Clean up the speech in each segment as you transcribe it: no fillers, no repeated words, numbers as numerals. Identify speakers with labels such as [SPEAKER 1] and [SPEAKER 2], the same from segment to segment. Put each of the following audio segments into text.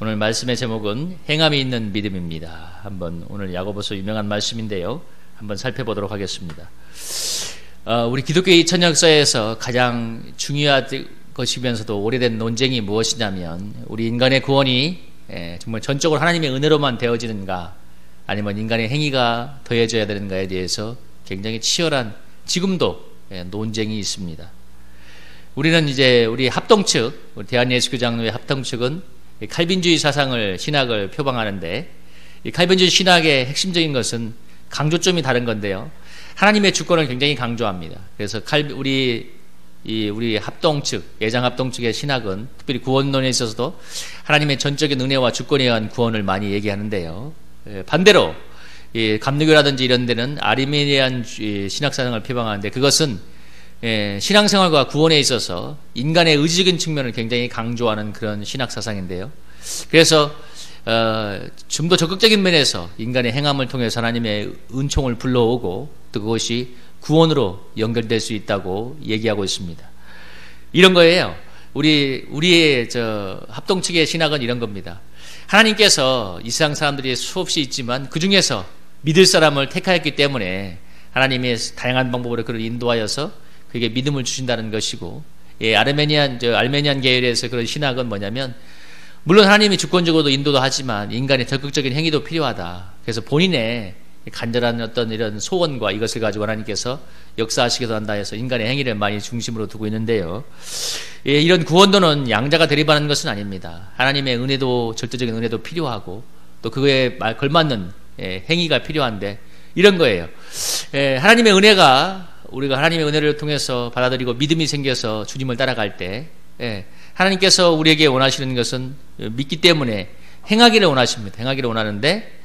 [SPEAKER 1] 오늘 말씀의 제목은 행함이 있는 믿음입니다. 한번 오늘 야고보서 유명한 말씀인데요. 한번 살펴보도록 하겠습니다. 우리 기독교의 전 역사에서 가장 중요한 것이면서도 오래된 논쟁이 무엇이냐면 우리 인간의 구원이 정말 전적으로 하나님의 은혜로만 되어지는가 아니면 인간의 행위가 더해져야 되는가에 대해서 굉장히 치열한 지금도 논쟁이 있습니다. 우리는 이제 우리 합동측, 우리 대한예수교장로회 합동측은 칼빈주의 신학을 표방하는데 이 칼빈주의 신학의 핵심적인 것은 강조점이 다른 건데요. 하나님의 주권을 굉장히 강조합니다. 그래서 우리 합동측, 예장 합동측의 신학은 특별히 구원론에 있어서도 하나님의 전적인 은혜와 주권에 의한 구원을 많이 얘기하는데요. 반대로 감리교라든지 이런 데는 아르메니안 신학사상을 표방하는데 그것은 신앙생활과 구원에 있어서 인간의 의지적인 측면을 굉장히 강조하는 그런 신학사상인데요. 그래서 좀 더 적극적인 면에서 인간의 행함을 통해서 하나님의 은총을 불러오고 또 그것이 구원으로 연결될 수 있다고 얘기하고 있습니다. 이런 거예요. 우리의 합동 측의 신학은 이런 겁니다. 하나님께서 이 세상 사람들이 수없이 있지만 그 중에서 믿을 사람을 택하였기 때문에 하나님의 다양한 방법으로 그를 인도하여서 그게 믿음을 주신다는 것이고, 알메니안 계열에서 그런 신학은 뭐냐면, 물론 하나님이 주권적으로도 인도도 하지만 인간의 적극적인 행위도 필요하다. 그래서 본인의 간절한 어떤 이런 소원과 이것을 가지고 하나님께서 역사하시기도 한다 해서 인간의 행위를 많이 중심으로 두고 있는데요. 이런 구원도는 양자가 대립하는 것은 아닙니다. 하나님의 은혜도, 절대적인 은혜도 필요하고 또 그거에 걸맞는 행위가 필요한데 이런 거예요. 하나님의 은혜가 우리가 하나님의 은혜를 통해서 받아들이고 믿음이 생겨서 주님을 따라갈 때 하나님께서 우리에게 원하시는 것은 믿기 때문에 행하기를 원하십니다. 행하기를 원하는데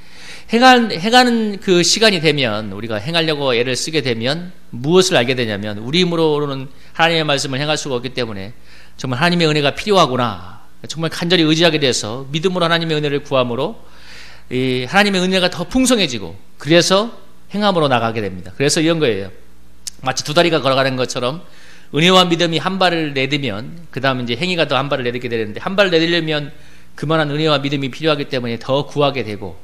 [SPEAKER 1] 행하는 그 시간이 되면 우리가 행하려고 애를 쓰게 되면 무엇을 알게 되냐면 우리 힘으로는 하나님의 말씀을 행할 수가 없기 때문에 정말 하나님의 은혜가 필요하구나 정말 간절히 의지하게 돼서 믿음으로 하나님의 은혜를 구함으로 이 하나님의 은혜가 더 풍성해지고 그래서 행함으로 나가게 됩니다. 그래서 이런 거예요. 마치 두 다리가 걸어가는 것처럼 은혜와 믿음이 한 발을 내딛으면 그 다음 이제 행위가 더 한 발을 내딛게 되는데 한 발을 내딛려면 그만한 은혜와 믿음이 필요하기 때문에 더 구하게 되고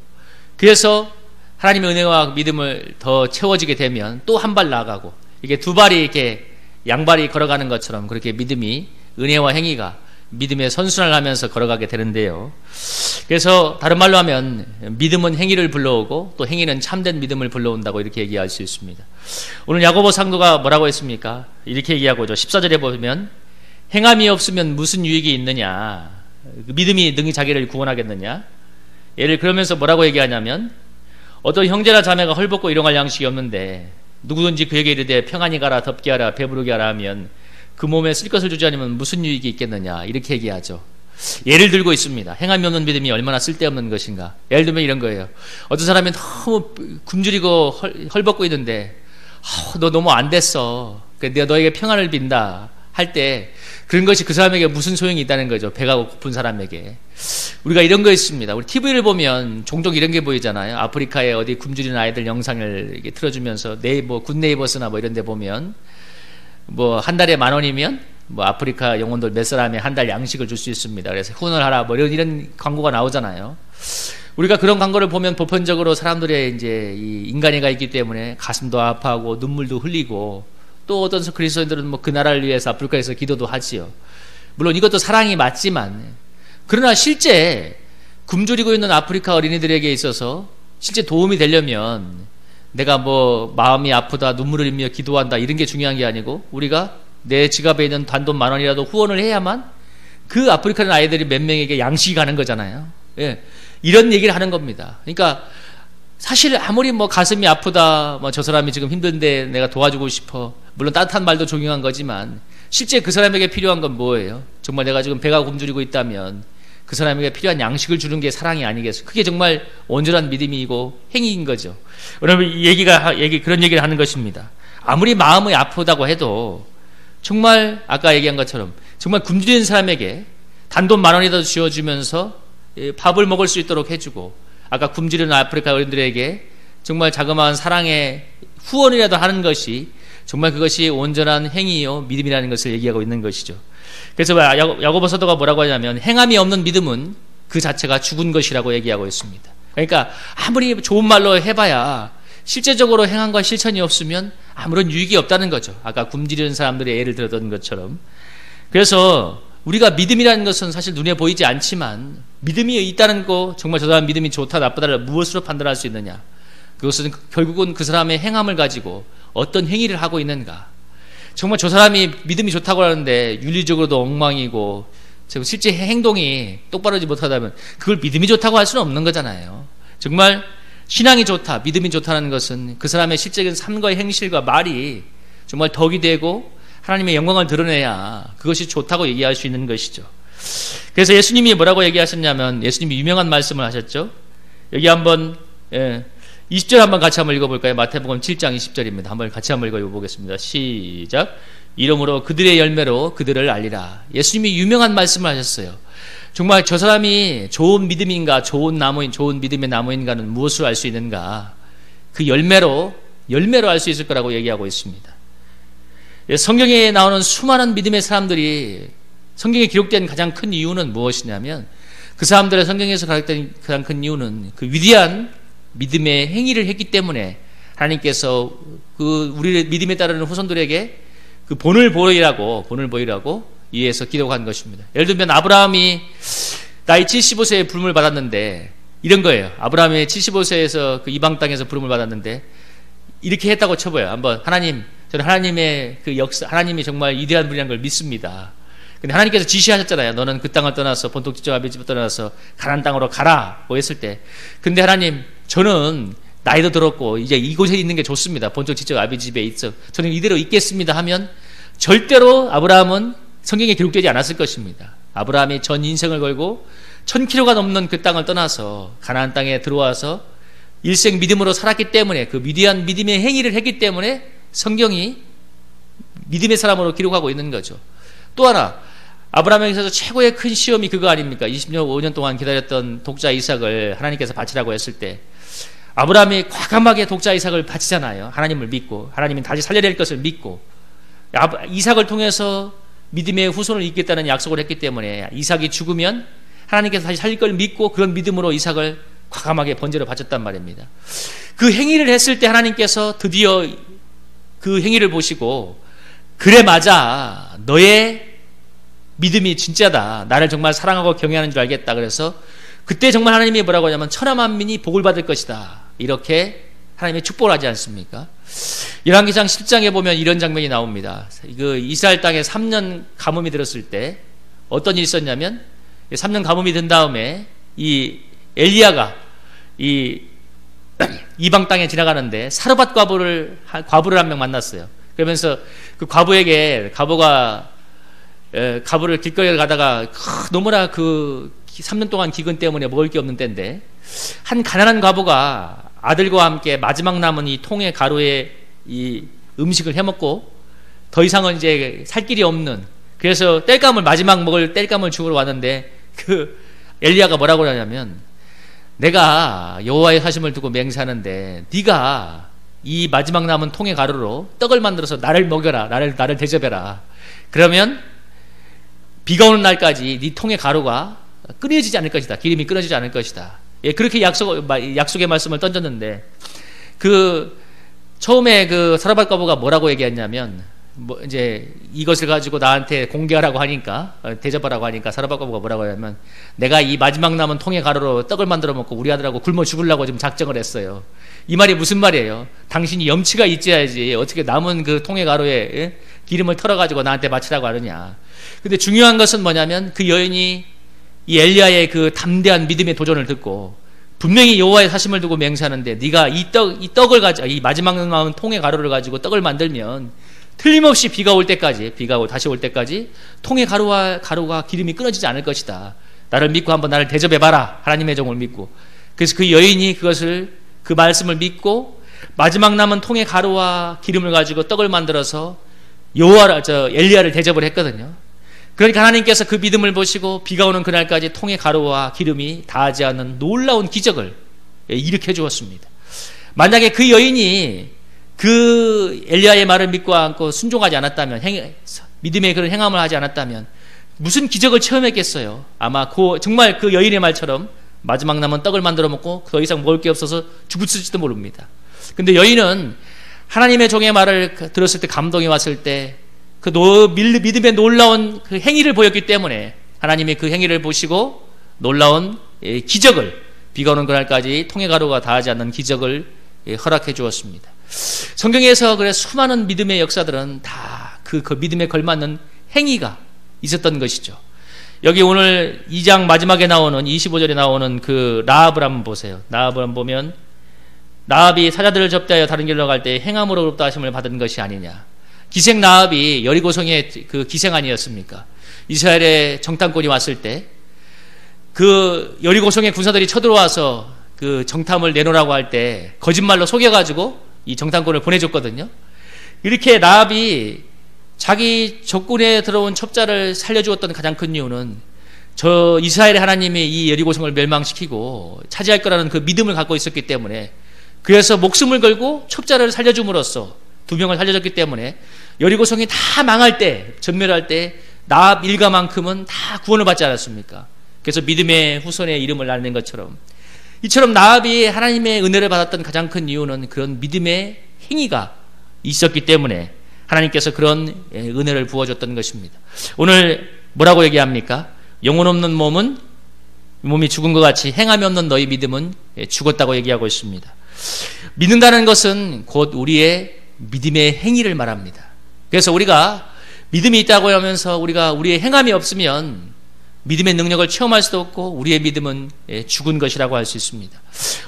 [SPEAKER 1] 그래서 하나님의 은혜와 믿음을 더 채워지게 되면 또 한 발 나아가고 이게 두 발이 이렇게 양발이 걸어가는 것처럼 그렇게 믿음이 은혜와 행위가 믿음의 선순환을 하면서 걸어가게 되는데요. 그래서 다른 말로 하면 믿음은 행위를 불러오고 또 행위는 참된 믿음을 불러온다고 이렇게 얘기할 수 있습니다. 오늘 야고보 상도가 뭐라고 했습니까? 이렇게 얘기하고 있죠. 14절에 보면 행함이 없으면 무슨 유익이 있느냐? 믿음이 능히 자기를 구원하겠느냐? 얘를 그러면서 뭐라고 얘기하냐면 어떤 형제나 자매가 헐벗고 일용할 양식이 없는데 누구든지 그에게 이르되 평안히 가라 덥게 하라 배부르게 하라 하면 그 몸에 쓸 것을 주지 않으면 무슨 유익이 있겠느냐 이렇게 얘기하죠. 예를 들고 있습니다. 행함이 없는 믿음이 얼마나 쓸데없는 것인가. 예를 들면 이런 거예요. 어떤 사람이 너무 굶주리고 헐벗고 있는데 너 너무 안 됐어. 내가 너에게 평안을 빈다 할 때 그런 것이 그 사람에게 무슨 소용이 있다는 거죠. 배가 고픈 사람에게. 우리가 이런 거 있습니다. 우리 TV를 보면 종종 이런 게 보이잖아요. 아프리카에 어디 굶주리는 아이들 영상을 이렇게 틀어주면서 굿네이버스나 이런 데 보면 한 달에 10,000원이면 아프리카 영혼들 몇 사람에 한 달 양식을 줄 수 있습니다. 그래서 후원을 하라 이런 광고가 나오잖아요. 우리가 그런 광고를 보면 보편적으로 사람들의 이제 이 인간애가 있기 때문에 가슴도 아파하고 눈물도 흘리고 또 어떤 그리스도인들은 그 나라를 위해서 아프리카에서 기도도 하지요. 물론 이것도 사랑이 맞지만 그러나 실제 굶주리고 있는 아프리카 어린이들에게 있어서 실제 도움이 되려면 내가 마음이 아프다 눈물을 흘리며 기도한다 이런 게 중요한 게 아니고 우리가 내 지갑에 있는 단돈 10,000원이라도 후원을 해야만 그 아프리카 아이들이 몇 명에게 양식이 가는 거잖아요. 이런 얘기를 하는 겁니다. 그러니까 사실 아무리 가슴이 아프다 저 사람이 지금 힘든데 내가 도와주고 싶어 물론 따뜻한 말도 중요한 거지만 실제 그 사람에게 필요한 건 뭐예요? 정말 내가 지금 배가 굶주리고 있다면 그 사람에게 필요한 양식을 주는 게 사랑이 아니겠어요? 그게 정말 온전한 믿음이고 행위인 거죠. 여러분 그런 얘기를 하는 것입니다. 아무리 마음이 아프다고 해도 정말 아까 얘기한 것처럼 정말 굶주리는 사람에게 단돈 10,000원이라도 쥐어주면서 밥을 먹을 수 있도록 해주고 아까 굶주리는 아프리카 어린들에게 정말 자그마한 사랑의 후원이라도 하는 것이 정말 그것이 온전한 행위요 믿음이라는 것을 얘기하고 있는 것이죠. 그래서 야고보 사도가 뭐라고 하냐면 행함이 없는 믿음은 그 자체가 죽은 것이라고 얘기하고 있습니다. 그러니까 아무리 좋은 말로 해봐야 실제적으로 행함과 실천이 없으면 아무런 유익이 없다는 거죠. 아까 굶주리는 사람들의 예를 들었던 것처럼. 그래서 우리가 믿음이라는 것은 사실 눈에 보이지 않지만 믿음이 있다는 거, 정말 저 사람 믿음이 좋다 나쁘다를 무엇으로 판단할 수 있느냐? 그것은 결국은 그 사람의 행함을 가지고 어떤 행위를 하고 있는가. 정말 저 사람이 믿음이 좋다고 하는데 윤리적으로도 엉망이고 실제 행동이 똑바르지 못하다면 그걸 믿음이 좋다고 할 수는 없는 거잖아요. 정말 신앙이 좋다, 믿음이 좋다는 것은 그 사람의 실제적인 삶과 행실과 말이 정말 덕이 되고 하나님의 영광을 드러내야 그것이 좋다고 얘기할 수 있는 것이죠. 그래서 예수님이 뭐라고 얘기하셨냐면, 예수님이 유명한 말씀을 하셨죠. 여기 한번 20절 한번 같이 한번 읽어볼까요? 마태복음 7장 20절입니다. 한번 같이 한번 읽어보겠습니다. 시작. 이러므로 그들의 열매로 그들을 알리라. 예수님이 유명한 말씀을 하셨어요. 정말 저 사람이 좋은 믿음인가, 좋은 믿음의 나무인가는 무엇으로 알 수 있는가? 그 열매로 알 수 있을 거라고 얘기하고 있습니다. 성경에 나오는 수많은 믿음의 사람들이 성경에 기록된 가장 큰 이유는 무엇이냐면, 그 사람들의 성경에서 가르쳤던 가장 큰 이유는 그 위대한 믿음의 행위를 했기 때문에 하나님께서 그 우리의 믿음에 따르는 후손들에게 그 본을 보이라고 위해서 기록한 것입니다. 예를 들면 아브라함이 나이 75세에 부름을 받았는데 이런 거예요. 아브라함이 75세에서 그 이방 땅에서 부름을 받았는데 이렇게 했다고 쳐봐요. 한번 하나님, 저는 하나님의 그 역사, 하나님이 정말 위대한 분이라는 걸 믿습니다. 근데 하나님께서 지시하셨잖아요. 너는 그 땅을 떠나서 본토 지쪽 아비 집을 떠나서 가나안 땅으로 가라고 했을 때, 근데 하나님, 저는 나이도 들었고 이제 이곳에 있는 게 좋습니다. 본토 지쪽 아비 집에 있어. 저는 이대로 있겠습니다 하면 절대로 아브라함은 성경에 기록되지 않았을 것입니다. 아브라함이 전 인생을 걸고 1000km가 넘는 그 땅을 떠나서 가나안 땅에 들어와서 일생 믿음으로 살았기 때문에, 그 위대한 믿음의 행위를 했기 때문에 성경이 믿음의 사람으로 기록하고 있는 거죠. 또 하나, 아브라함에게 있어서 최고의 큰 시험이 그거 아닙니까? 25년 동안 기다렸던 독자 이삭을 하나님께서 바치라고 했을 때 아브라함이 과감하게 독자 이삭을 바치잖아요. 하나님을 믿고, 하나님이 다시 살려낼 것을 믿고, 이삭을 통해서 믿음의 후손을 잇겠다는 약속을 했기 때문에 이삭이 죽으면 하나님께서 다시 살릴 걸 믿고 그런 믿음으로 이삭을 과감하게 번제로 바쳤단 말입니다. 그 행위를 했을 때 하나님께서 드디어 그 행위를 보시고, 그래 맞아, 너의 믿음이 진짜다, 나를 정말 사랑하고 경외하는 줄 알겠다. 그래서 그때 정말 하나님이 뭐라고 하냐면 천하 만민이 복을 받을 것이다, 이렇게 하나님의 축복을 하지 않습니까? 열왕기상 10장에 보면 이런 장면이 나옵니다. 그 이스라엘 땅에 3년 가뭄이 들었을 때 어떤 일이 있었냐면, 3년 가뭄이 든 다음에 이 엘리야가 이 이방 땅에 지나가는데 사르밧 과부를 한 명 만났어요. 그러면서 그 과부에게, 과부를 길거리에 가다가 너무나 그 3년 동안 기근 때문에 먹을 게 없는 때인데, 한 가난한 과부가 아들과 함께 마지막 남은 이 통의 가루에 이 음식을 해먹고 더 이상은 이제 살 길이 없는, 그래서 마지막 먹을 땔감을 주우러 왔는데, 그 엘리야가 뭐라고 하냐면, 내가 여호와의 사심을 두고 맹세하는데 네가 이 마지막 남은 통의 가루로 떡을 만들어서 나를 먹여라, 나를 대접해라. 그러면 비가 오는 날까지 네 통의 가루가 끊어지지 않을 것이다, 기름이 끊어지지 않을 것이다. 예, 그렇게 약속의 말씀을 던졌는데, 그 처음에 그 사르밧 과부가 뭐라고 얘기했냐면, 이제 이것을 가지고 나한테 공개하라고 하니까, 대접하라고 하니까 사르밧 과부가 뭐라고 하냐면, 내가 이 마지막 남은 통의 가루로 떡을 만들어 먹고 우리 아들하고 굶어 죽으려고 지금 작정을 했어요. 이 말이 무슨 말이에요? 당신이 염치가 있어야지 어떻게 남은 그 통의 가루에 기름을 털어가지고 나한테 바치라고 하느냐. 근데 중요한 것은 뭐냐면, 그 여인이 이 엘리야의 그 담대한 믿음의 도전을 듣고, 분명히 여호와의 사심을 두고 맹세하는데 네가 이 떡을 가지고, 이 마지막 남은 통의 가루를 가지고 떡을 만들면 틀림없이 비가 다시 올 때까지 통의 가루가 기름이 끊어지지 않을 것이다. 나를 믿고 한번 나를 대접해봐라, 하나님의 종을 믿고. 그래서 그 여인이 그 말씀을 믿고 마지막 남은 통의 가루와 기름을 가지고 떡을 만들어서 엘리야를 대접을 했거든요. 그러니까 하나님께서 그 믿음을 보시고 비가 오는 그날까지 통의 가루와 기름이 닿지 않는 놀라운 기적을 일으켜 주었습니다. 만약에 그 여인이 그 엘리야의 말을 믿고 않고 순종하지 않았다면, 믿음의 그런 행함을 하지 않았다면, 무슨 기적을 체험했겠어요? 아마 정말 그 여인의 말처럼 마지막 남은 떡을 만들어 먹고 더 이상 먹을 게 없어서 죽을지도 모릅니다. 근데 여인은 하나님의 종의 말을 들었을 때, 감동이 왔을 때 그 믿음의 놀라운 그 행위를 보였기 때문에 하나님이 그 행위를 보시고 놀라운 기적을, 비가 오는 그날까지 통의 가루가 닿지 않는 기적을 허락해 주었습니다. 성경에서 그래 수많은 믿음의 역사들은 다 그 믿음에 걸맞는 행위가 있었던 것이죠. 여기 오늘 2장 마지막에 나오는 25절에 나오는 그 라합을 한번 보세요. 라합을 한번 보면, 라합이 사자들을 접대하여 다른 길로 갈 때 행함으로 의롭다 하심을 받은 것이 아니냐. 기생 라합이 여리고성의 그 기생 아니었습니까? 이스라엘의 정탐꾼이 왔을 때 그 여리고성의 군사들이 쳐들어와서 그 정탐을 내놓으라고 할 때 거짓말로 속여가지고 이 정탐꾼을 보내줬거든요. 이렇게 라합이 자기 적군에 들어온 첩자를 살려주었던 가장 큰 이유는 저 이스라엘의 하나님이 이 여리고성을 멸망시키고 차지할 거라는 그 믿음을 갖고 있었기 때문에, 그래서 목숨을 걸고 첩자를 살려줌으로써 2명을 살려줬기 때문에 여리고성이 다 망할 때, 전멸할 때 라합 일가만큼은 다 구원을 받지 않았습니까? 그래서 믿음의 후손의 이름을 나는 것처럼, 이처럼 라합이 하나님의 은혜를 받았던 가장 큰 이유는 그런 믿음의 행위가 있었기 때문에 하나님께서 그런 은혜를 부어줬던 것입니다. 오늘 뭐라고 얘기합니까? 영혼 없는 몸이 죽은 것 같이 행함이 없는 너희 믿음은 죽었다고 얘기하고 있습니다. 믿는다는 것은 곧 우리의 믿음의 행위를 말합니다. 그래서 우리가 믿음이 있다고 하면서 우리의 행함이 없으면 믿음의 능력을 체험할 수도 없고 우리의 믿음은 죽은 것이라고 할 수 있습니다.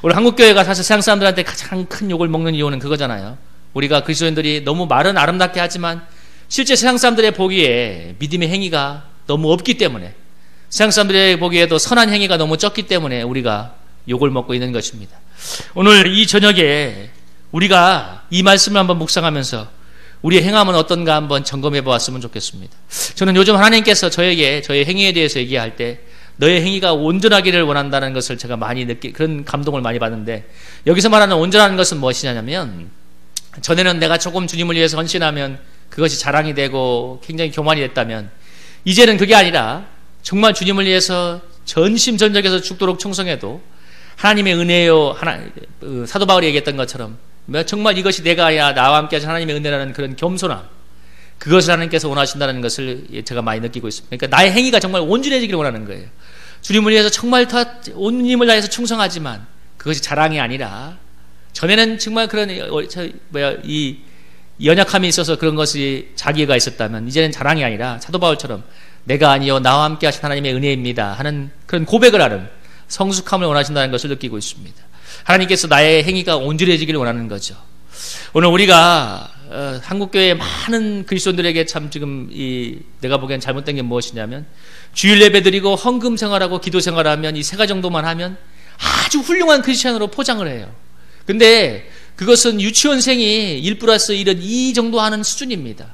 [SPEAKER 1] 오늘 한국교회가 사실 세상 사람들한테 가장 큰 욕을 먹는 이유는 그거잖아요. 우리가 그리스도인들이 너무 말은 아름답게 하지만 실제 세상 사람들의 보기에 믿음의 행위가 너무 없기 때문에, 세상 사람들의 보기에도 선한 행위가 너무 적기 때문에 우리가 욕을 먹고 있는 것입니다. 오늘 이 저녁에 우리가 이 말씀을 한번 묵상하면서 우리의 행함은 어떤가 한번 점검해 보았으면 좋겠습니다. 저는 요즘 하나님께서 저에게 저의 행위에 대해서 얘기할 때 너의 행위가 온전하기를 원한다는 것을 제가 많이 그런 감동을 많이 받는데, 여기서 말하는 온전한 것은 무엇이냐면, 전에는 내가 조금 주님을 위해서 헌신하면 그것이 자랑이 되고 굉장히 교만이 됐다면, 이제는 그게 아니라 정말 주님을 위해서 전심전력에서 죽도록 충성해도 하나님의 은혜요, 사도 바울이 얘기했던 것처럼 정말 이것이 내가 아니라 나와 함께 하신 하나님의 은혜라는 그런 겸손함, 그것을 하나님께서 원하신다는 것을 제가 많이 느끼고 있습니다. 그러니까 나의 행위가 정말 온전해지기를 원하는 거예요. 주님을 위해서 정말 온 힘을 다해서 충성하지만 그것이 자랑이 아니라, 전에는 정말 그런 이 연약함이 있어서 그런 것이 자기가 있었다면 이제는 자랑이 아니라 사도 바울처럼 내가 아니요 나와 함께 하신 하나님의 은혜입니다 하는 그런 고백을 하는 성숙함을 원하신다는 것을 느끼고 있습니다. 하나님께서 나의 행위가 온전해지기를 원하는 거죠. 오늘 우리가 한국교회의 많은 그리스도인들에게 참 지금 내가 보기엔 잘못된 게 무엇이냐면, 주일 예배 드리고 헌금 생활하고 기도 생활하면 이 세 가지 정도만 하면 아주 훌륭한 크리스찬으로 포장을 해요. 근데 그것은 유치원생이 1+1은 2 정도 하는 수준입니다.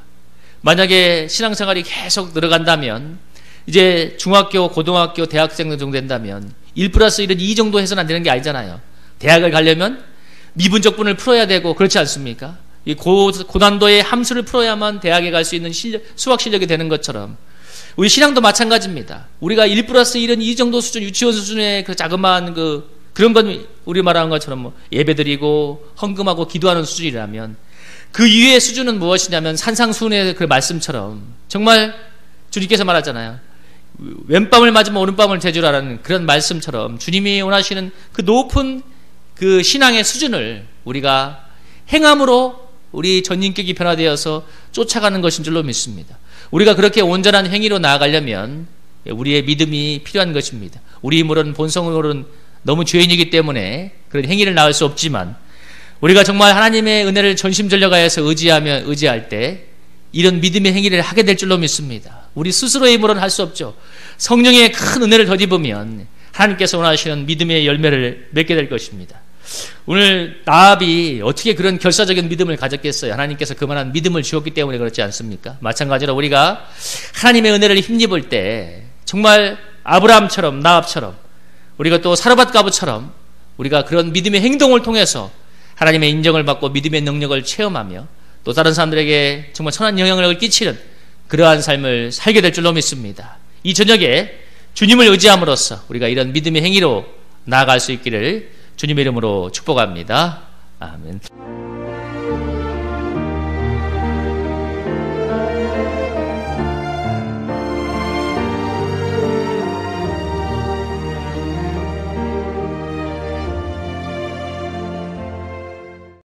[SPEAKER 1] 만약에 신앙생활이 계속 늘어간다면, 이제 중학교, 고등학교, 대학생 정도 된다면 1+1은 2 정도 해서는 안 되는 게 아니잖아요. 대학을 가려면 미분적분을 풀어야 되고 그렇지 않습니까? 이 고난도의 함수를 풀어야만 대학에 갈 수 있는 수학 실력이 되는 것처럼 우리 신앙도 마찬가지입니다. 우리가 1+1은 2 정도 수준, 유치원 수준의 그 자그마한 그런 건 우리 말하는 것처럼 예배드리고 헌금하고 기도하는 수준이라면, 그 이외의 수준은 무엇이냐면 산상수훈의 그 말씀처럼 정말 주님께서 말하잖아요. 왼밤을 맞으면 오른밤을 재주라라는 그런 말씀처럼 주님이 원하시는 그 높은 그 신앙의 수준을 우리가 행함으로 우리 전인격이 변화되어서 쫓아가는 것인 줄로 믿습니다. 우리가 그렇게 온전한 행위로 나아가려면 우리의 믿음이 필요한 것입니다. 우리 힘으로는, 본성으로는 너무 죄인이기 때문에 그런 행위를 나을 수 없지만, 우리가 정말 하나님의 은혜를 전심전력하여서 의지할 때 이런 믿음의 행위를 하게 될 줄로 믿습니다. 우리 스스로의 힘으로는 할 수 없죠. 성령의 큰 은혜를 덧입으면 하나님께서 원하시는 믿음의 열매를 맺게 될 것입니다. 오늘 라합이 어떻게 그런 결사적인 믿음을 가졌겠어요? 하나님께서 그만한 믿음을 주었기 때문에 그렇지 않습니까? 마찬가지로 우리가 하나님의 은혜를 힘입을 때 정말 아브라함처럼, 라합처럼, 우리가 또 사르밧 가부처럼 우리가 그런 믿음의 행동을 통해서 하나님의 인정을 받고 믿음의 능력을 체험하며 또 다른 사람들에게 정말 선한 영향력을 끼치는 그러한 삶을 살게 될 줄로 믿습니다. 이 저녁에 주님을 의지함으로써 우리가 이런 믿음의 행위로 나아갈 수 있기를 주님의 이름으로 축복합니다. 아멘.